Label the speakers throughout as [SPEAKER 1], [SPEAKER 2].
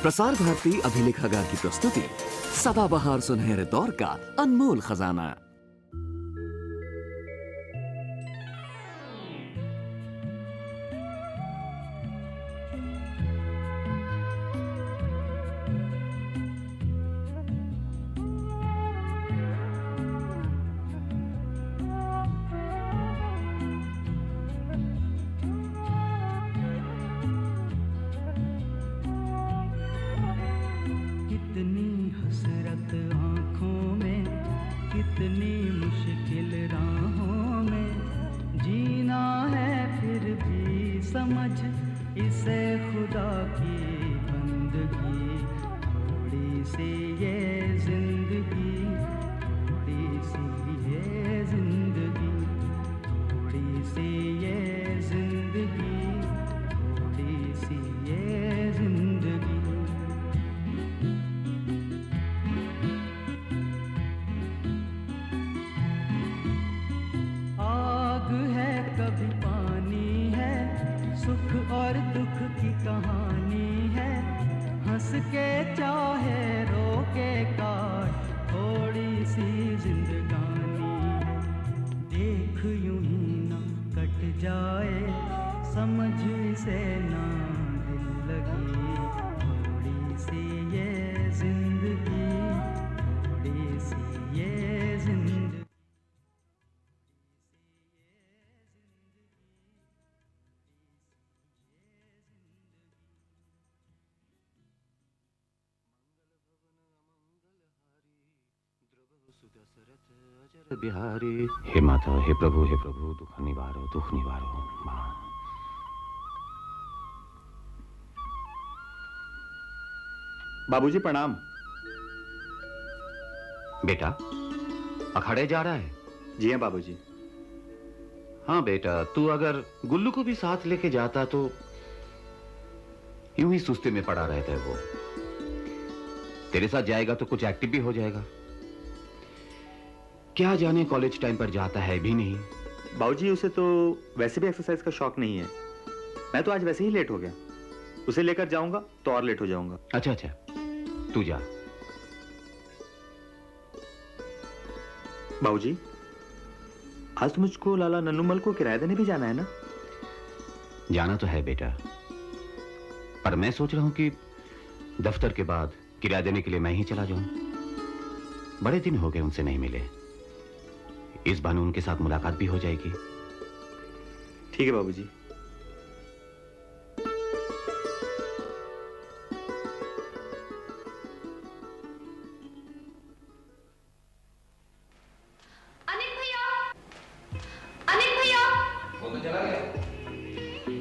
[SPEAKER 1] प्रसार भारती अभिलेखागार की प्रस्तुति सदाबहार सुनहरे दौर का अनमोल खजाना।
[SPEAKER 2] कितनी हसरत आँखों में, कितनी मुश्किल राहों में, जीना है फिर भी समझ इसे खुदा की बंदगी। थोड़ी सी ये जिंदगी, थोड़ी सी ये जिंदगी, थोड़ी सी ये जिंदगी, थोड़ी सी ये जिंदगी। आग है कभी पानी है, सुख और दुख की कहानी है। हंस के चाहे रो के काट, थोड़ी सी जिंदगानी है। देख यूं ही ना कट जाए, समझ से ना दिल लगी। थोड़ी सी ये जिंदगी, थोड़ी सी ये जिंदगी।
[SPEAKER 3] बिहारी। हे माता, हे प्रभु दुख निवारो, दुख निवारो माँ।
[SPEAKER 4] बाबूजी प्रणाम।
[SPEAKER 3] बेटा अखाड़े जा रहा है?
[SPEAKER 4] जी हाँ बाबूजी।
[SPEAKER 3] हाँ बेटा, तू अगर गुल्लू को भी साथ लेके जाता तो यूं ही सुस्ती में पड़ा रहता है वो। तेरे साथ जाएगा तो कुछ एक्टिव भी हो जाएगा। क्या जाने कॉलेज टाइम पर जाता है भी नहीं।
[SPEAKER 4] बाबूजी उसे तो वैसे भी एक्सरसाइज का शौक नहीं है। मैं तो आज वैसे ही लेट हो गया। उसे लेकर जाऊंगा तो और लेट हो जाऊंगा।
[SPEAKER 3] अच्छा अच्छा, तू जा।
[SPEAKER 4] बाबूजी आज तो मुझको लाला नन्नूमल को किराया देने भी जाना है ना?
[SPEAKER 3] जाना तो है बेटा, पर मैं सोच रहा हूं कि दफ्तर के बाद किराया देने के लिए मैं ही चला जाऊं। बड़े दिन हो गए उनसे नहीं मिले। इस बहाने उनके साथ मुलाकात भी हो जाएगी।
[SPEAKER 4] ठीक है बाबूजी।
[SPEAKER 5] अनिल भैया, अनिल भैया।
[SPEAKER 3] वो तो चला गया।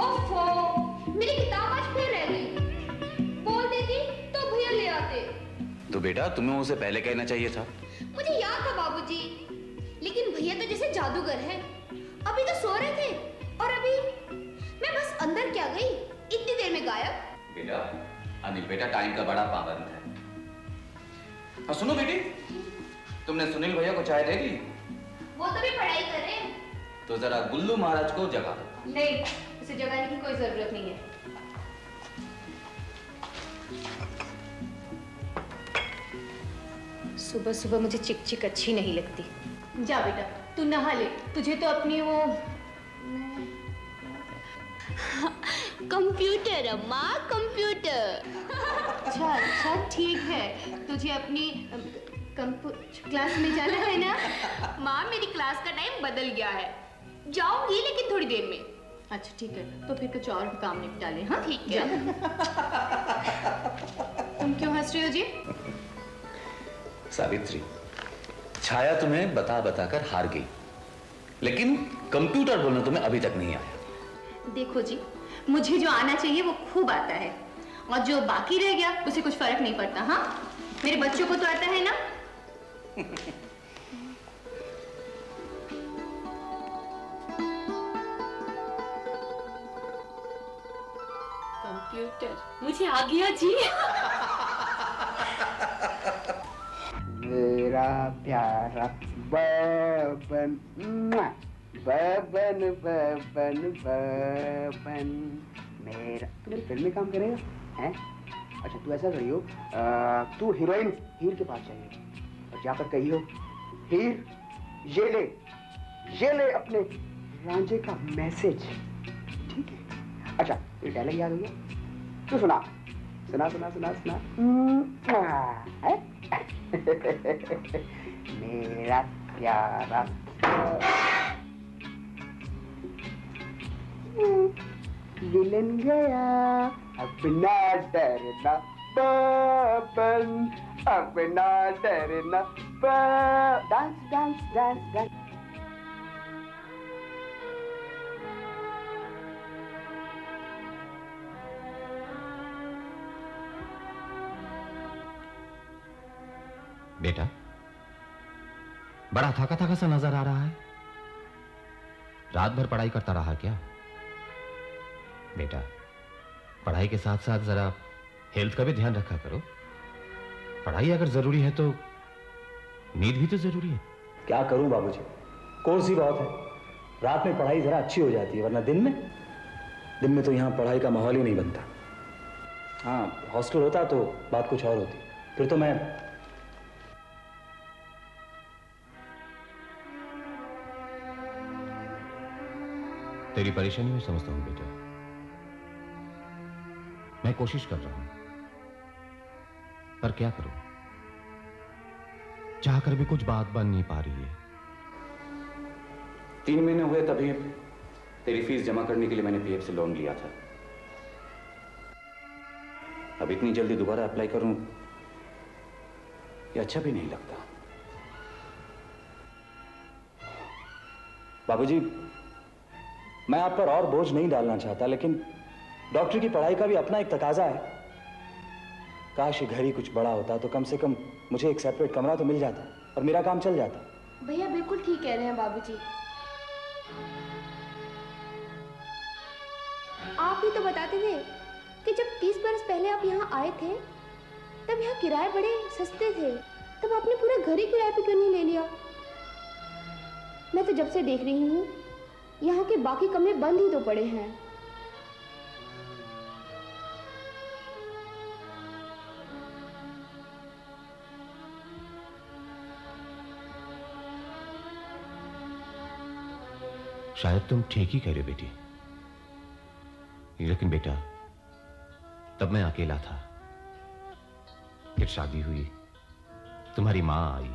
[SPEAKER 5] ओफो, मेरी किताब आज फिर रह गई। बोल देती तो भैया ले आते।
[SPEAKER 3] तो बेटा तुम्हें उसे पहले कहना चाहिए था।
[SPEAKER 5] मुझे याद था बाबूजी, लेकिन भैया तो जैसे जादूगर है। अभी तो सो रहे थे और अभी मैं बस अंदर क्या गई, इतनी देर में गायब।
[SPEAKER 3] बेटा अनिल बेटा टाइम का बड़ा पाबंद है। और सुनो बेटी, तुमने सुनील भैया को चाय दे दी?
[SPEAKER 5] वो तो भी पढ़ाई कर रहे हैं।
[SPEAKER 3] तो जरा गुल्लू महाराज को जगा दो।
[SPEAKER 5] नहीं, उसे जगाने की कोई जरूरत नहीं है। सुबह सुबह मुझे चिकचिक अच्छी नहीं लगती। जा बेटा, तू नहा ले। तुझे तो अपनी वो कंप्यूटर अम्मा, कंप्यूटर। अच्छा अच्छा ठीक है, तुझे अपनी क्लास में जाना है ना? माँ मेरी क्लास का टाइम बदल गया है। जाऊंगी लेकिन थोड़ी देर में। अच्छा ठीक है, तो फिर कुछ और काम निपटा ले। हाँ ठीक है। तुम क्यों हंस रहे हो जी?
[SPEAKER 3] सावित्री, छाया तुम्हें बता बता कर हार गई, लेकिन कंप्यूटर बोलना तुम्हें अभी तक नहीं आया।
[SPEAKER 5] देखो जी, मुझे जो आना चाहिए वो खूब आता है, और जो बाकी रह गया उसे कुछ फर्क नहीं पड़ता। हाँ, मेरे बच्चों को तो आता है ना। कंप्यूटर मुझे आ गया जी।
[SPEAKER 6] मेरा प्यारा बबन, बबन बबन बबन मेरा। तू मेरी फिल्म में काम करेगा हैं? अच्छा तू ऐसा करियो, तू हीरोइन हीर के पास जाइए और जाकर कहियो, हीर ये ले अपने रांझे का मैसेज, ठीक है? अच्छा ये डायलॉग याद हो गया? तू सुना सुना सुना सुना सुना। है? मेरा प्यारा विलन गया, अपना डरना बबन, अपना डरना डांस डांस डांस डांस।
[SPEAKER 3] बेटा, बड़ा थका थका सा नजर आ रहा है। रात भर पढ़ाई करता रहा क्या? बेटा, पढ़ाई के साथ साथ जरा हेल्थ का भी ध्यान रखा करो। पढ़ाई अगर जरूरी है तो नींद भी तो जरूरी है।
[SPEAKER 7] क्या करूं बाबूजी, कोर्स ही बहुत है। रात में पढ़ाई जरा अच्छी हो जाती है, वरना दिन में तो यहाँ पढ़ाई का माहौल ही नहीं बनता। हाँ, हॉस्टल होता तो बात कुछ और होती। फिर तो मैं
[SPEAKER 3] तेरी परेशानी में समझता हूं बेटा। मैं कोशिश कर रहा हूं, पर क्या करूं? चाहकर भी कुछ बात बन नहीं पा रही है।
[SPEAKER 7] 3 महीने हुए तभी तेरी फीस जमा करने के लिए मैंने पीएफ से लोन लिया था। अब इतनी जल्दी दोबारा अप्लाई करूं, ये अच्छा भी नहीं लगता। बाबूजी, मैं आप पर और बोझ नहीं डालना चाहता, लेकिन डॉक्टर की पढ़ाई का भी अपना एक तकाजा है। काश ये घर ही कुछ बड़ा होता तो कम से कम मुझे एक सेपरेट कमरा तो मिल जाता और मेरा काम चल जाता।
[SPEAKER 5] भैया बिल्कुल ठीक कह रहे हैं बाबूजी। आप ही तो बताते थे कि जब 30 बरस पहले आप यहाँ आए थे तब यहाँ किराए बड़े सस्ते थे, तब आपने पूरा घर ही किराए पे क्यों नहीं ले लिया? मैं तो जब से देख रही हूँ यहाँ के बाकी कमरे बंद ही तो पड़े हैं।
[SPEAKER 3] शायद तुम ठीक ही कह रहे हो बेटी, लेकिन बेटा तब मैं अकेला था। फिर शादी हुई, तुम्हारी मां आई,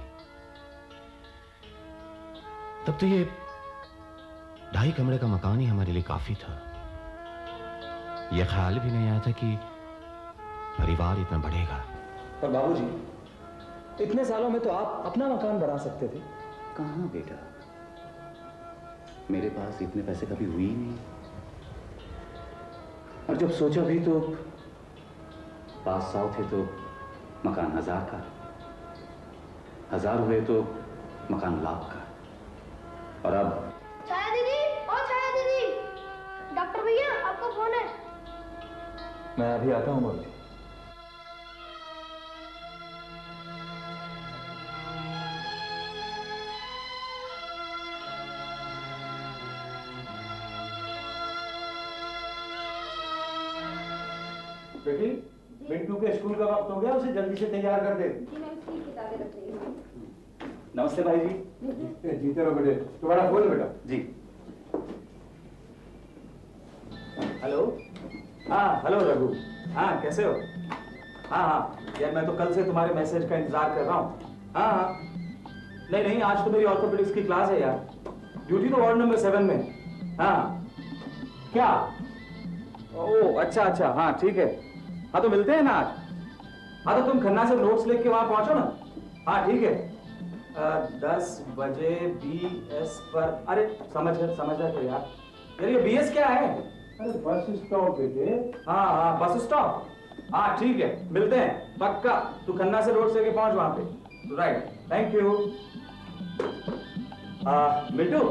[SPEAKER 3] तब तो ये 2.5 कमरे का मकान ही हमारे लिए काफी था। यह ख्याल भी नहीं आया था कि परिवार इतना बढ़ेगा।
[SPEAKER 7] पर बाबूजी, इतने सालों में तो आप अपना मकान बना सकते थे।
[SPEAKER 3] कहां बेटा, मेरे पास इतने पैसे कभी हुए ही नहीं, और जब सोचा भी तो 5 साल थे तो मकान 1000 का, 1000 हुए तो मकान 1,00,000 का, और अब
[SPEAKER 5] छाया दीदी, ओ छाया दीदी, डॉक्टर भैया आपका फोन है।
[SPEAKER 7] मैं अभी आता हूँ बाबूजी।
[SPEAKER 8] बेटी, मिंटू के स्कूल का वक्त हो गया, उसे जल्दी से तैयार कर दे।
[SPEAKER 5] जी मैं इसकी किताबें रख रही हूँ।
[SPEAKER 7] नमस्ते भाई जी।
[SPEAKER 8] जीते रहो बेटे। तुम्हारा फोन है बेटा?
[SPEAKER 7] जी। हेलो। हाँ हेलो रघु। हाँ कैसे हो? हाँ यार, मैं तो कल से तुम्हारे मैसेज का इंतजार कर रहा हूँ। हाँ नहीं आज तो मेरी ऑर्थोपेडिक्स की क्लास है यार। ड्यूटी तो वार्ड नंबर 7 में। हाँ क्या? ओह अच्छा हाँ ठीक है। हाँ तो मिलते हैं ना आज। हाँ तो तुम खन्ना से नोट्स लेके वहां पहुंचो ना। हाँ ठीक है। 10 बजे BS पर। अरे समझ रहे थे यार ये BS क्या है?
[SPEAKER 8] अरे बस स्टॉप बेटे।
[SPEAKER 7] हाँ बस स्टॉप। हाँ ठीक है, मिलते हैं पक्का। तू खन्ना से रोड से लेके पहुंच वहां पे। Right, thank you. Mittu,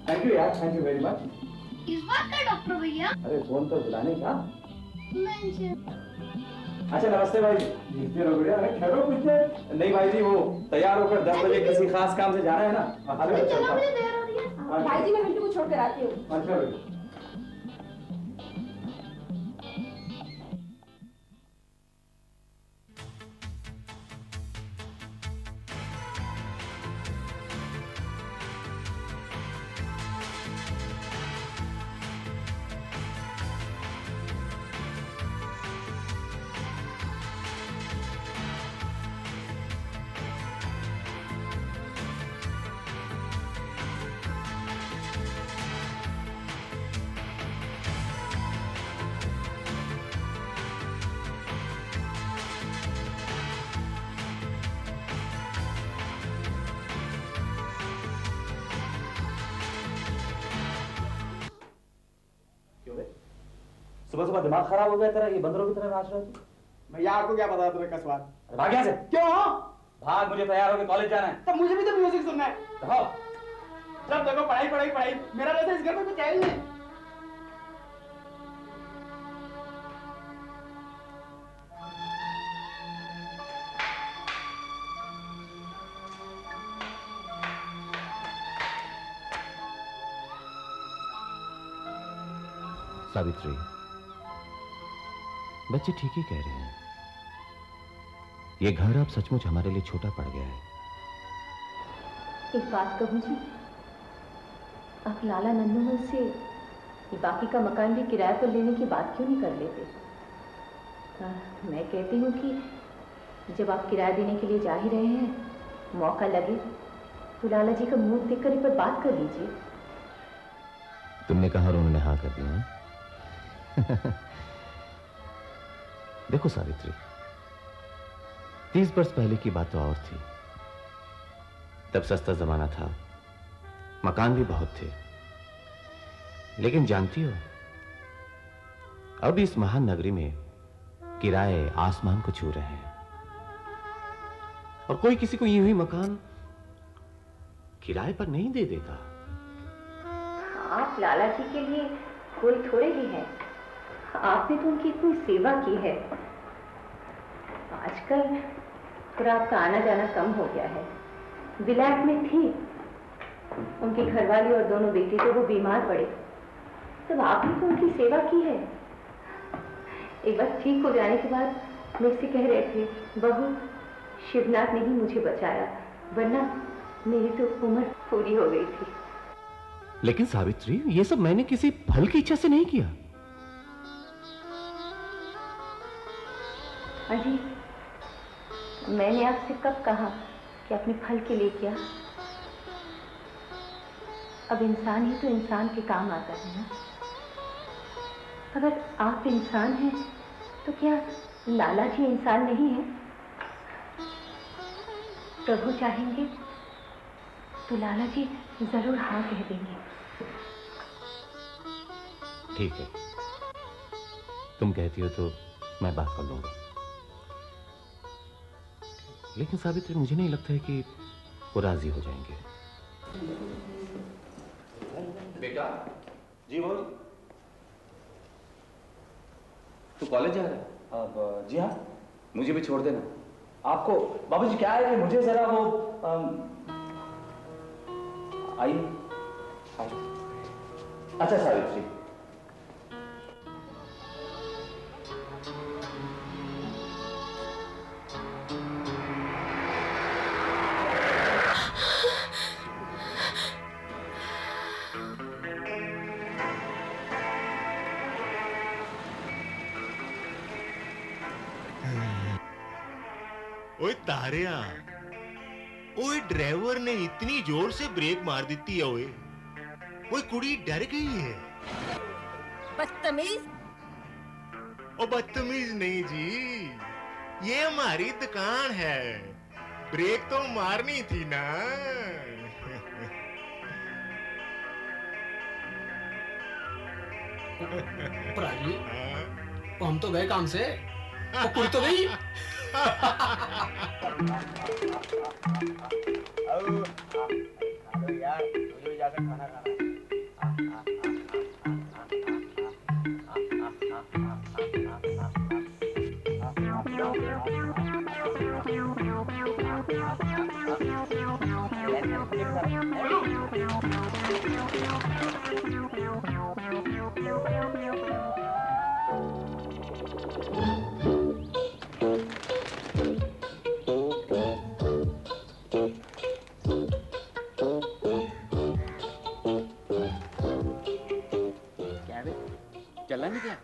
[SPEAKER 7] thank you यार, थैंक यू वेरी मच।
[SPEAKER 5] इस बात का डॉक्टर भैया?
[SPEAKER 7] अरे फोन पर बुलाने का।
[SPEAKER 5] नहीं।
[SPEAKER 7] अच्छा नमस्ते भाई जी।
[SPEAKER 8] जीते रहो बेटा। अरे ठहरो कुछ देर।
[SPEAKER 7] नहीं भाई जी, वो तैयार होकर 10 बजे किसी खास काम से जाना है ना। अभी मैं चलता हूँ।
[SPEAKER 5] तैयार हो रही है। भाई जी मैं मिंटू को छोड़ कर आती हूँ।
[SPEAKER 8] अच्छा बेटा।
[SPEAKER 7] सुबह सुबह दिमाग खराब हो गया तेरा, ये बंदरों की तरह नाच रहा है तू।
[SPEAKER 6] भैया आपको क्या पता तुम्हें का सवाल?
[SPEAKER 7] अरे भाग यहाँ से।
[SPEAKER 6] क्यों?
[SPEAKER 7] भाग, मुझे तैयार होकर कॉलेज जाना है।
[SPEAKER 6] तब मुझे भी तो म्यूजिक सुनना है।
[SPEAKER 7] रहो।
[SPEAKER 6] जब देखो पढ़ाई पढ़ाई पढ़ाई, मेरा वैसे इस घर में कुछ है ही नहीं।
[SPEAKER 3] सावित्री, बच्चे ठीक ही कह रहे हैं। ये घर अब सचमुच हमारे लिए छोटा पड़ गया है।
[SPEAKER 9] एक बात कहूँ जी, आप लाला नन्नूमल से ये बाकी का मकान भी किराए पर लेने की बात क्यों नहीं कर लेते? मैं कहती हूँ कि जब आप किराया देने के लिए जा ही रहे हैं, मौका लगे तो लाला जी का मुंह देखकर एक बार बात कर लीजिए।
[SPEAKER 3] तुमने कहा और उन्होंने हाँ कर दिया? देखो सावित्री, 30 वर्ष पहले की बात तो और थी। तब सस्ता जमाना था, मकान भी बहुत थे। लेकिन जानती हो, अब इस महान नगरी में किराए आसमान को छू रहे हैं और कोई किसी को यूं ही मकान किराए पर नहीं दे देता।
[SPEAKER 9] आप लाला जी के लिए कोई थोड़े ही है। आपने तो उनकी इतनी सेवा की है। आजकल थोड़ा आपका आना जाना कम हो गया है। विलायत में थी, उनकी घरवाली और दोनों बेटे तो वो बीमार पड़े, तब आपने तो उनकी सेवा की है। एक बार ठीक हो जाने के बाद मुझसे कह रहे थे, बहू शिवनाथ ने ही मुझे बचाया, वरना मेरी तो उम्र पूरी हो गई थी।
[SPEAKER 3] लेकिन सावित्री, ये सब मैंने किसी फल की इच्छा से नहीं किया।
[SPEAKER 9] अजी, मैंने आपसे कब कहा कि अपने फल के लिए किया? अब इंसान ही तो इंसान के काम आता है ना। अगर आप इंसान हैं तो क्या लाला जी इंसान नहीं है? प्रभु चाहेंगे तो लाला जी जरूर हाँ कह देंगे।
[SPEAKER 3] ठीक है, तुम कहती हो तो मैं बात कर लूंगा। लेकिन सावित्री, मुझे नहीं लगता है कि वो राजी हो जाएंगे।
[SPEAKER 7] बेटा जी बोल। तू कॉलेज जा रहा है? अब जी हाँ, मुझे भी छोड़ देना। आपको बाबूजी क्या है कि मुझे जरा वो आइए। अच्छा सावित्री,
[SPEAKER 10] ओए तारिया, ओए ड्राइवर ने इतनी जोर से ब्रेक मार दी है। ओए ओए कुड़ी डर गई है।
[SPEAKER 11] बदतमीज।
[SPEAKER 10] ओ बदतमीज नहीं जी, ये हमारी दुकान है, ब्रेक तो मारनी थी ना।
[SPEAKER 12] प्राजी, हम तो गए काम से, वो कुड़ी तो गई।
[SPEAKER 6] यार मुझे भी जाकर खाना खाना है।
[SPEAKER 13] चलना नहीं क्या?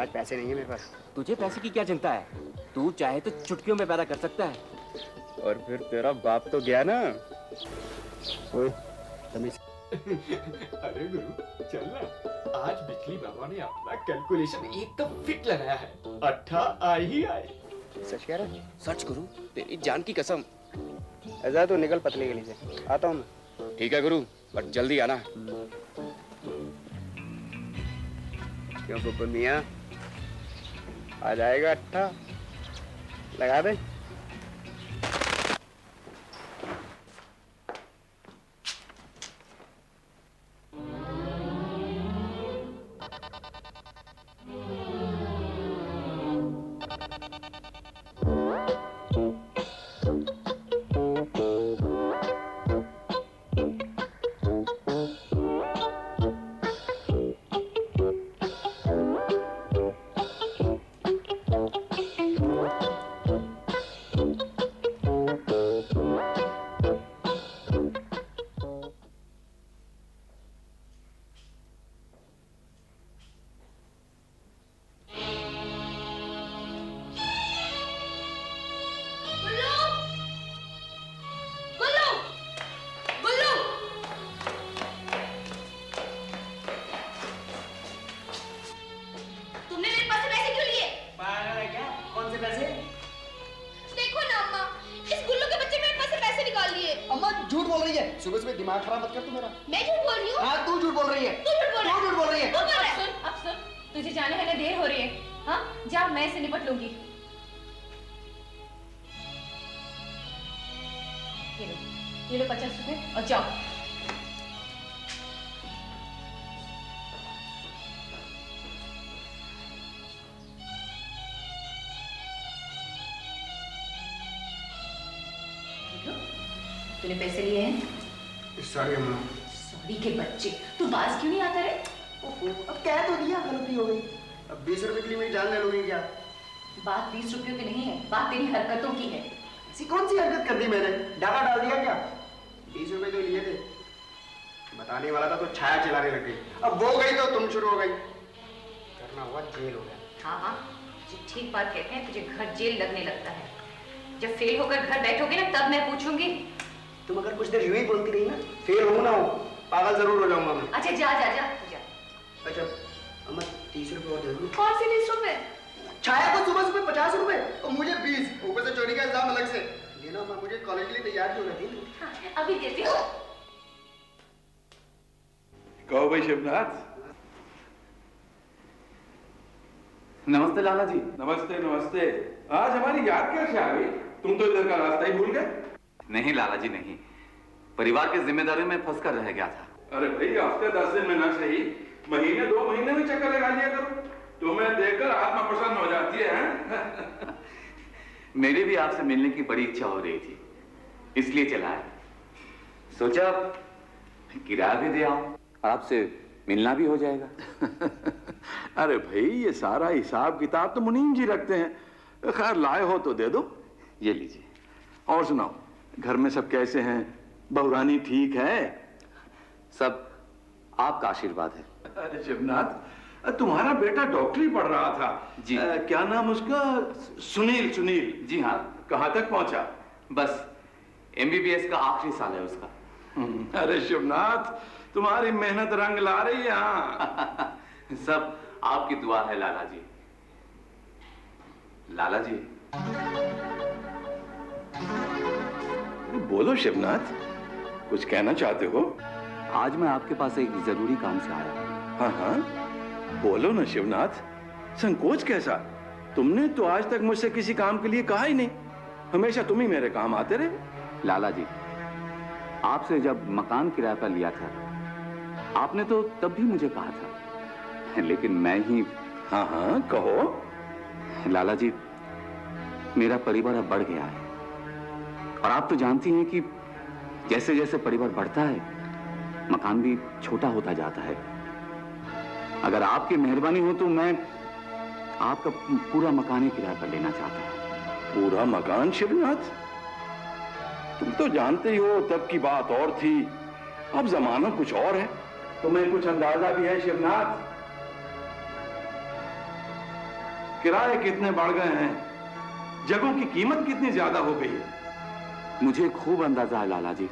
[SPEAKER 6] आज पैसे नहीं है मेरे पास।
[SPEAKER 13] तुझे पैसे की क्या चिंता है? तू चाहे तो चुटकियों में पैदा कर सकता है।
[SPEAKER 6] और फिर तेरा बाप तो गया ना। ओए तमीज।
[SPEAKER 12] अरे गुरु चलना, आज बिजली बाबा ने अपना कैलकुलेशन एकदम फिट लगाया है। 8 आ ही आए।
[SPEAKER 6] सच कह रहा है?
[SPEAKER 13] सच गुरु, तेरी जान की कसम।
[SPEAKER 6] ऐसा तो निकल पतली गली से, आता हूँ मैं।
[SPEAKER 13] ठीक है गुरु, बट जल्दी आना।
[SPEAKER 6] क्यों पप्पू मियाँ, आ जाएगा अट्ठा? लगा दे।
[SPEAKER 14] सुबह सुबह दिमाग खराब मत कर तू मेरा।
[SPEAKER 5] मैं झूठ बोल रही हूँ?
[SPEAKER 14] हाँ तू झूठ बोल रही है।
[SPEAKER 5] तू झूठ बोल रहा है।
[SPEAKER 14] तू झूठ बोल रही है।
[SPEAKER 9] अब सुन, तुझे जाने है ना, देर हो रही है। हाँ जा, मैं इसे निपट लूंगी। ये लो 50 रुपए और जाओ। तूने पैसे लिए हैं?
[SPEAKER 14] सॉरी अम्मा।
[SPEAKER 9] सॉरी के बच्चे, तू बाज क्यों नहीं आता रे?
[SPEAKER 14] अब कह तो दिया, गलती हो गई। अब 20 रुपए के लिए मेरी जान ले लोगी क्या?
[SPEAKER 9] बात 20 रुपयों की नहीं है, बात तेरी हरकतों की है।
[SPEAKER 14] ऐसी कौन सी हरकत कर दी मैंने? डाका डाल दिया क्या? 20 रुपए तो लिए थे, बताने वाला था तो छाया चलाने लग गई। अब वो गई तो तुम शुरू हो गई। करना हुआ जेल हो गया।
[SPEAKER 9] हाँ हाँ, जो ठीक बात कहते हैं, तुझे घर जेल लगने लगता है। जब फेल होकर घर बैठोगे ना, तब मैं पूछूंगी।
[SPEAKER 14] तुम अगर कुछ देर यूं ही बोलती रही ना, फेल हो ना हो, पागल जरूर हो जाऊंगा मैं।
[SPEAKER 9] अच्छा जा जा जा जा।
[SPEAKER 14] अच्छा अम्मा 30 रुपए और दे दो।
[SPEAKER 9] कौन से 20 रुपए?
[SPEAKER 14] छाया को सुबह सुबह 50 रुपए और मुझे 20, ऊपर से चोरी का इल्जाम अलग से। लेना अम्मा, मुझे कॉलेज के लिए तैयार क्यों रहती है?
[SPEAKER 9] हाँ, अभी देती हूँ।
[SPEAKER 15] कहो भाई शिवनाथ।
[SPEAKER 3] नमस्ते लाला जी।
[SPEAKER 15] नमस्ते नमस्ते। आज हमारी याद कैसे आ गई? तुम तो इधर का रास्ता ही भूल गए।
[SPEAKER 3] नहीं लाला जी नहीं, परिवार की जिम्मेदारियों में फंसकर रह गया था।
[SPEAKER 15] अरे भाई हफ्ते 10 दिन में न सही, महीने 2 महीने में चक्कर लगा लिया करो, तुम्हें देखकर आत्मा प्रसन्न हो जाती है।
[SPEAKER 3] मेरी भी आपसे मिलने की बड़ी इच्छा हो रही थी, इसलिए चला है। सोचा किराया भी दे आओ, आपसे मिलना भी हो जाएगा।
[SPEAKER 15] अरे भाई ये सारा हिसाब किताब तो मुनीम जी रखते हैं, खैर लाए हो तो दे दो।
[SPEAKER 3] ये लीजिए।
[SPEAKER 15] और सुनाओ, घर में सब कैसे हैं? बहुरानी ठीक है?
[SPEAKER 3] सब आपका आशीर्वाद है।
[SPEAKER 15] अरे शिवनाथ, तुम्हारा बेटा डॉक्टरी पढ़ रहा था
[SPEAKER 3] जी।
[SPEAKER 15] क्या नाम उसका? सुनील। सुनील
[SPEAKER 3] जी हाँ।
[SPEAKER 15] कहाँ तक पहुंचा?
[SPEAKER 3] बस MBBS का आखिरी साल है उसका।
[SPEAKER 15] अरे शिवनाथ, तुम्हारी मेहनत रंग ला रही है। हाँ।
[SPEAKER 3] सब आपकी दुआ है लाला जी। लाला जी।
[SPEAKER 15] बोलो शिवनाथ, कुछ कहना चाहते हो?
[SPEAKER 3] आज मैं आपके पास एक जरूरी काम से आया।
[SPEAKER 15] हाँ हाँ बोलो ना शिवनाथ, संकोच कैसा? तुमने तो आज तक मुझसे किसी काम के लिए कहा ही नहीं, हमेशा तुम ही मेरे काम आते रहे।
[SPEAKER 3] लाला जी, आपसे जब मकान किराए पर लिया था, आपने तो तब भी मुझे कहा था, लेकिन मैं ही।
[SPEAKER 15] हाँ हाँ कहो।
[SPEAKER 3] लाला जी, मेरा परिवार अब बढ़ गया है, और आप तो जानती हैं कि जैसे जैसे परिवार बढ़ता है, मकान भी छोटा होता जाता है। अगर आपकी मेहरबानी हो तो मैं आपका पूरा मकान ही किराए पर लेना चाहता हूं।
[SPEAKER 15] पूरा मकान शिवनाथ? तुम तो जानते ही हो तब की बात और थी, अब जमाना कुछ और है। तुम्हें कुछ अंदाजा भी है शिवनाथ? किराए कितने बढ़ गए हैं, जगहों की कीमत कितनी ज्यादा हो गई है।
[SPEAKER 3] मुझे खूब अंदाजा है लाला जी,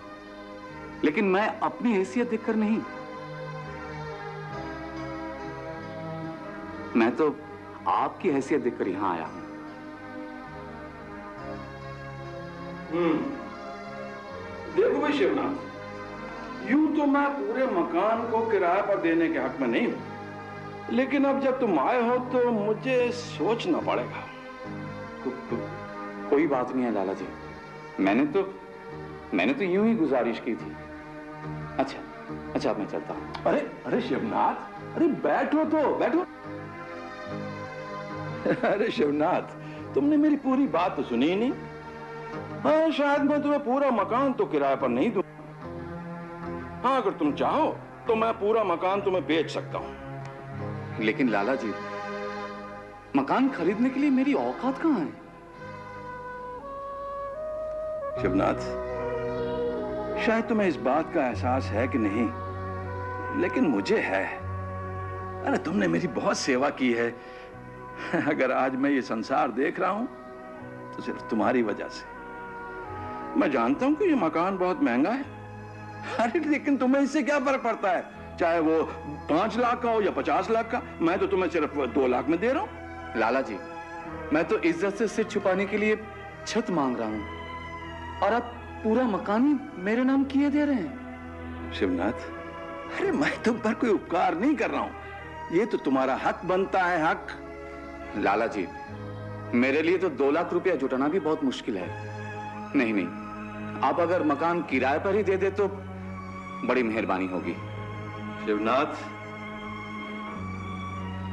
[SPEAKER 3] लेकिन मैं अपनी हैसियत देखकर नहीं, मैं तो आपकी हैसियत देखकर यहां आया हूं।
[SPEAKER 15] देखो भाई शिवनाथ, यूं तो मैं पूरे मकान को किराए पर देने के हक में नहीं हूं, लेकिन अब जब तुम आए हो तो मुझे सोचना पड़ेगा।
[SPEAKER 3] कोई बात नहीं है लाला जी, मैंने तो यूं ही गुजारिश की थी। अच्छा अब मैं चलता हूं।
[SPEAKER 15] अरे शिवनाथ, अरे बैठो तो बैठो। अरे शिवनाथ, तुमने मेरी पूरी बात तो सुनी ही नहीं। हाँ, शायद मैं तुम्हें पूरा मकान तो किराए पर नहीं दूं। हाँ, अगर तुम चाहो तो मैं पूरा मकान तुम्हें बेच सकता हूं।
[SPEAKER 3] लेकिन लाला जी, मकान खरीदने के लिए मेरी औकात कहां है?
[SPEAKER 15] शिवनाथ, शायद तुम्हें इस बात का एहसास है कि नहीं, लेकिन मुझे है। अरे तुमने मेरी बहुत सेवा की है। अगर आज मैं ये संसार देख रहा हूं तो सिर्फ तुम्हारी वजह से। मैं जानता हूं कि ये मकान बहुत महंगा है, अरे लेकिन तुम्हें इससे क्या फर्क पड़ता है, चाहे वो 5 लाख का हो या 50 लाख का। मैं तो तुम्हें सिर्फ 2 लाख में दे रहा हूं।
[SPEAKER 3] लाला जी, मैं तो इज्जत से सिर छुपाने के लिए छत मांग रहा हूं और आप पूरा मकान ही मेरे नाम किए दे रहे हैं।
[SPEAKER 15] शिवनाथ, अरे मैं तुम पर कोई उपकार नहीं कर रहा हूं, ये तो तुम्हारा हक बनता है, हक।
[SPEAKER 3] लाला जी, मेरे लिए तो 2 लाख रुपया जुटाना भी बहुत मुश्किल है। नहीं, आप अगर मकान किराए पर ही दे दे तो बड़ी मेहरबानी होगी।
[SPEAKER 15] शिवनाथ,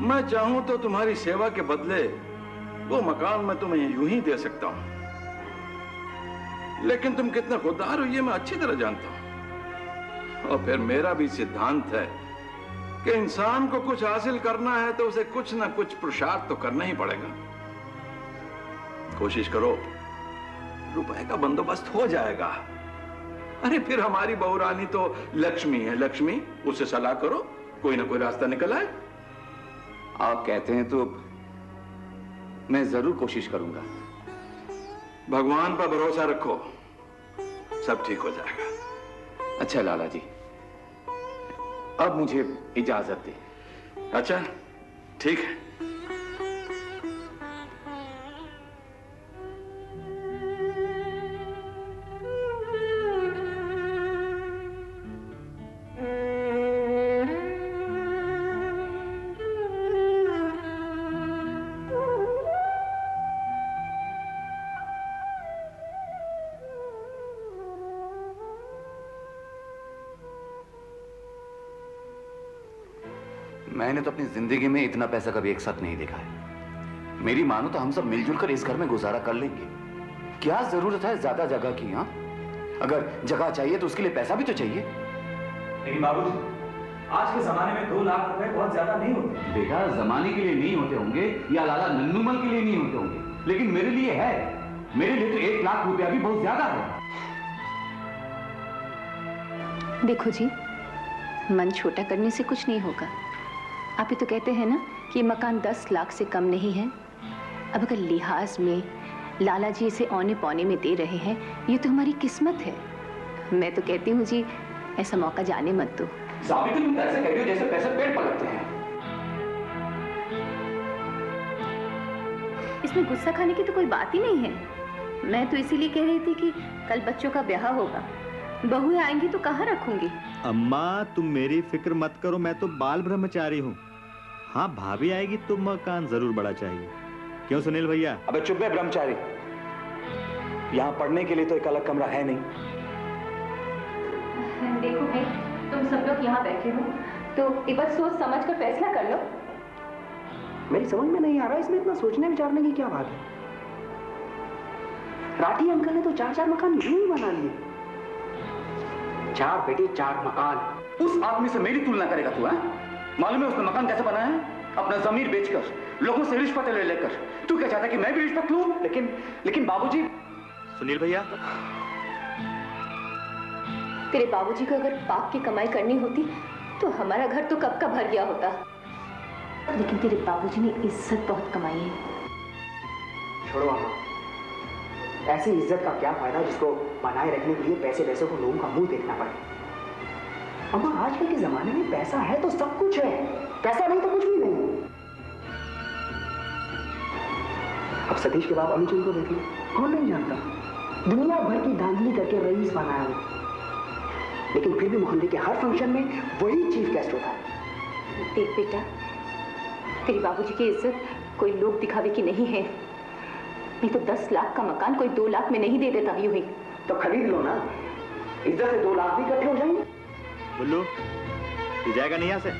[SPEAKER 15] मैं चाहूं तो तुम्हारी सेवा के बदले वो मकान मैं तुम्हें यूं ही दे सकता हूं, लेकिन तुम कितना खुददार हो ये मैं अच्छी तरह जानता हूं। और फिर मेरा भी सिद्धांत है कि इंसान को कुछ हासिल करना है तो उसे कुछ ना कुछ पुरुषार्थ तो करना ही पड़ेगा। कोशिश करो, रुपए का बंदोबस्त हो जाएगा। अरे फिर हमारी बहुरानी तो लक्ष्मी है, लक्ष्मी, उससे सलाह करो, कोई ना कोई रास्ता निकल आए।
[SPEAKER 3] आप कहते हैं तो मैं जरूर कोशिश करूंगा।
[SPEAKER 15] भगवान पर भरोसा रखो, सब ठीक हो जाएगा।
[SPEAKER 3] अच्छा लाला जी, अब मुझे इजाजत दे।
[SPEAKER 15] अच्छा, ठीक है।
[SPEAKER 3] मैंने तो अपनी जिंदगी में इतना पैसा कभी एक साथ नहीं देखा है। मेरी मानो तो हम सब मिलजुल कर इस घर में गुजारा कर लेंगे। क्या जरूरत है ज्यादा जगह की? हाँ, अगर जगह चाहिए तो उसके लिए पैसा भी तो चाहिए।
[SPEAKER 7] लेकिन बाबूजी, आज के जमाने में 2 लाख रुपए बहुत ज्यादा नहीं होते।
[SPEAKER 3] बेटा, जमाने के लिए नहीं होते होंगे या लाला नन्नूमल के लिए नहीं होते होंगे, लेकिन मेरे लिए है। मेरे लिए तो 1 लाख रुपया भी बहुत ज्यादा है।
[SPEAKER 9] देखो जी, मन छोटा करने से कुछ नहीं होगा। आप ही तो कहते हैं ना कि ये मकान 10 लाख से कम नहीं है। अब अगर लिहाज में लाला जी इसे औने पौने में दे रहे हैं, ये तो हमारी किस्मत है। मैं तो कहती हूँ जी, ऐसा मौका जाने मत दो।
[SPEAKER 3] साबित तुम ऐसे कह रही हो जैसे पैसे पेड़ पर लगते हैं।
[SPEAKER 9] इसमें गुस्सा खाने की तो कोई बात ही नहीं है। मैं तो इसीलिए कह रही थी कि कल बच्चों का ब्याह होगा, बहुएं आएंगी तो कहाँ रखूंगी।
[SPEAKER 4] अम्मा, तुम मेरी फिक्र मत करो, मैं तो बाल ब्रह्मचारी हूँ। हाँ, भाभी आएगी तो मकान जरूर बड़ा चाहिए। क्यों सुनील भैया?
[SPEAKER 7] अबे चुप है ब्रह्मचारी, यहाँ पढ़ने के लिए तो एक अलग कमरा है नहीं।
[SPEAKER 9] देखो भाई, तुम सब लोग यहाँ बैठे हो तो एक बार सोच समझ कर फैसला कर लो।
[SPEAKER 6] मेरी समझ में नहीं आ रहा इसमें इतना सोचने विचारने की क्या बात है। राठी अंकल ने तो 4-4 मकान यूं ही बना लिए। 4 बेटे 4 मकान।
[SPEAKER 3] उस आदमी से मेरी तुलना करेगा तू? है मालूम है उसने मकान कैसे बनाया है? अपना जमीर बेचकर, लोगों से रिश्वत ले लेकर। तू क्या चाहता है कि मैं भी रिश्वत लूं?
[SPEAKER 7] लेकिन बाबूजी।
[SPEAKER 4] सुनील भैया,
[SPEAKER 9] तेरे बाबूजी को अगर पाप की कमाई करनी होती तो हमारा घर तो कब का भर गया होता। लेकिन तेरे बाबूजी ने इज्जत बहुत कमाई है।
[SPEAKER 6] छोड़ो अम्मा, ऐसी इज्जत का क्या फायदा जिसको बनाए रखने के लिए पैसे को लोगों का मुंह देखना पड़े। अम्मा, आजकल के जमाने में पैसा है तो सब कुछ है, पैसा नहीं तो कुछ भी नहीं। अब सतीश के बाप अनुचंद को देख लो, कौन नहीं जानता, दुनिया भर की धांधली करके रईस बनाया वो, लेकिन फिर भी मोहल्ले के हर फंक्शन में वही चीफ गेस्ट होता है।
[SPEAKER 9] देख बेटा, तेरी बाबूजी की इज्जत कोई लोग दिखावे की नहीं है। नहीं तो 10 लाख का मकान कोई 2 लाख में नहीं दे देता यूं ही।
[SPEAKER 6] तो खरीद लो ना, इज्जत से 2 लाख भी इकट्ठे हो जाएंगे।
[SPEAKER 4] बुल्लू तू जाएगा नहीं यहाँ से?